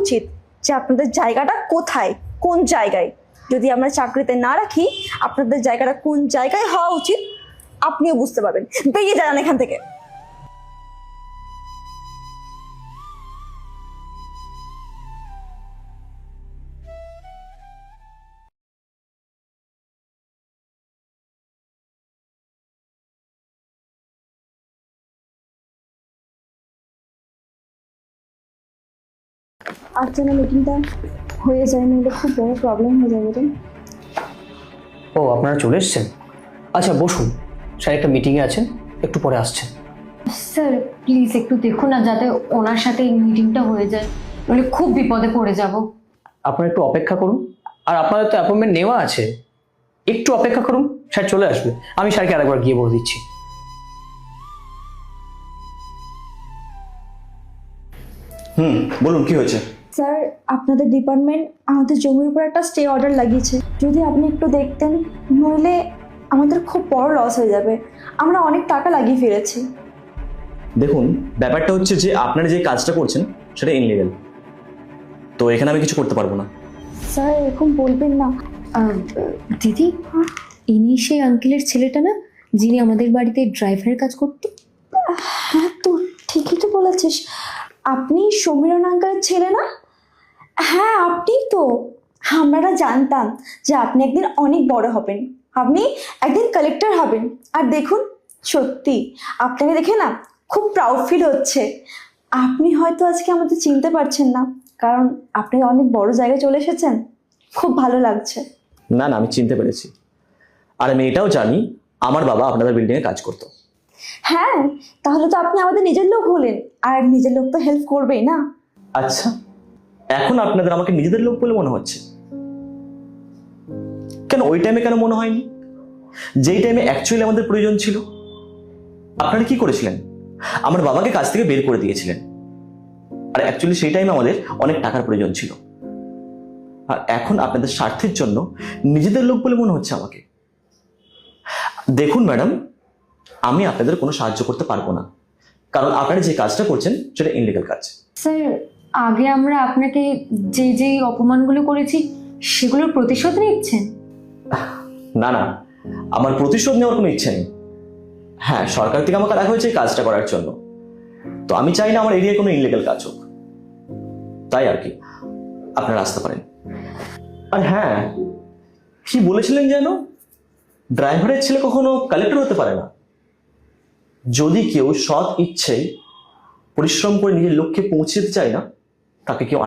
উচিত যে আপনাদের জায়গাটা কোথায়, কোন জায়গায়। যদি আমরা চাকরিতে না রাখি আপনাদের জায়গাটা কোন জায়গায় হওয়া উচিত আপনিও বুঝতে পারবেন। বেরিয়ে যান এখান থেকে। আর যেন মিটিংটা হয়ে যায়, নইলে খুব বড় প্রবলেম হয়ে যাবে রে। ও আপনারা চলে এসছেন? আচ্ছা বসুন, স্যার একটা মিটিংয়ে আছেন, একটু পরে আসছেন। স্যার প্লিজ একটু দেখুন না, যাতে ওনার সাথে এই মিটিংটা হয়ে যায়, মানে খুব বিপদে পড়ে যাব। আপনারা একটু অপেক্ষা করুন, আর আপনাদের তো অ্যাপয়েন্টমেন্ট নেওয়া আছে, একটু অপেক্ষা করুন, স্যার চলে আসবে। আমি স্যারকে আরেকবার গিয়ে বলে দিচ্ছি। বলুন কি হয়েছে? স্যার আপনাদের ডিপার্টমেন্ট আমাদের জমির উপর একটা স্টে অর্ডার লাগিয়েছে, যদি আপনি একটু দেখতেন, নইলে আমাদের খুব বড় লস হয়ে যাবে। আমরা অনেক টাকা লাগিয়ে ফেলেছি। দেখুন, ব্যাপারটা হচ্ছে যে আপনারা যে কাজটা করছেন সেটা ইনলিগাল, তো এখানে আমি কিছু করতে পারবো না। স্যার এরকম বলবেন না। দিদি, ইনি সেই আঙ্কেলের ছেলেটা না, যিনি আমাদের বাড়িতে ড্রাইভারের কাজ করতো? হ্যাঁ তো ঠিকই তো বলেছিস, আপনি সমীরণ আঙ্কেলের ছেলে না? হ্যাঁ আপনি তো। আমরা জানতাম যে আপনি একদিন অনেক বড় হবেন, আপনি একদিন কালেক্টর হবেন। আর দেখুন, সত্যি আপনাকে দেখে না খুব প্রাউড ফিল হচ্ছে। আপনি হয়তো আজকে আমাদের চিনতে পারছেন না, কারণ আপনি অনেক বড় জায়গায় চলে এসেছেন। খুব ভালো লাগছে। না না, আমি চিনতে পেরেছি। আর আমি এটাও জানি আমার বাবা আপনাদের বিল্ডিংয়ে কাজ করতো। হ্যাঁ, তাহলে তো আপনি আমাদের নিজের লোক হলেন, আর নিজের লোক তো হেল্প করবেই না। আচ্ছা, এখন আপনাদের আমাকে নিজেদের লোক বলে মনে হচ্ছে কেন? ওই টাইমে কেন মনে হয়নি? যেই টাইমে অ্যাকচুয়ালি আমাদের প্রয়োজন ছিল আপনারা কি করেছিলেন? আমার বাবাকে কাজ থেকে বের করে দিয়েছিলেন। আর অ্যাকচুয়ালি সেই টাইমে আমাদের অনেক টাকার প্রয়োজন ছিল, আর এখন আপনাদের স্বার্থের জন্য নিজেদের লোক বলে মনে হচ্ছে আমাকে। দেখুন ম্যাডাম, আমি আপনাদের কোনো সাহায্য করতে পারবো না, কারণ আপনারা যে কাজটা করছেন সেটা ইনলিগাল কাজ। স্যার আগে আমরা আপনাকে যে যে অপমানগুলো করেছি সেগুলোর প্রতিশোধ নিচ্ছেন? না না, আমার প্রতিশোধ নেওয়ার কোনো ইচ্ছে নেই। হ্যাঁ, সরকার থেকে আমাকে রাখা হয়েছে এই কাজটা করার জন্য, তো আমি চাই না আমার এরিয়ায় কোনো ইনলিগাল কাজ হোক, তাই আর কি। আপনারা আসতে পারেন। আর হ্যাঁ, কি বলেছিলেন যেন, ড্রাইভারের ছেলে কখনো কালেক্টর হতে পারে না। যদি কেউ সৎ ইচ্ছেই পরিশ্রম করে নিজের লক্ষ্যে পৌঁছে যেতে চায় না, তাকে কেউ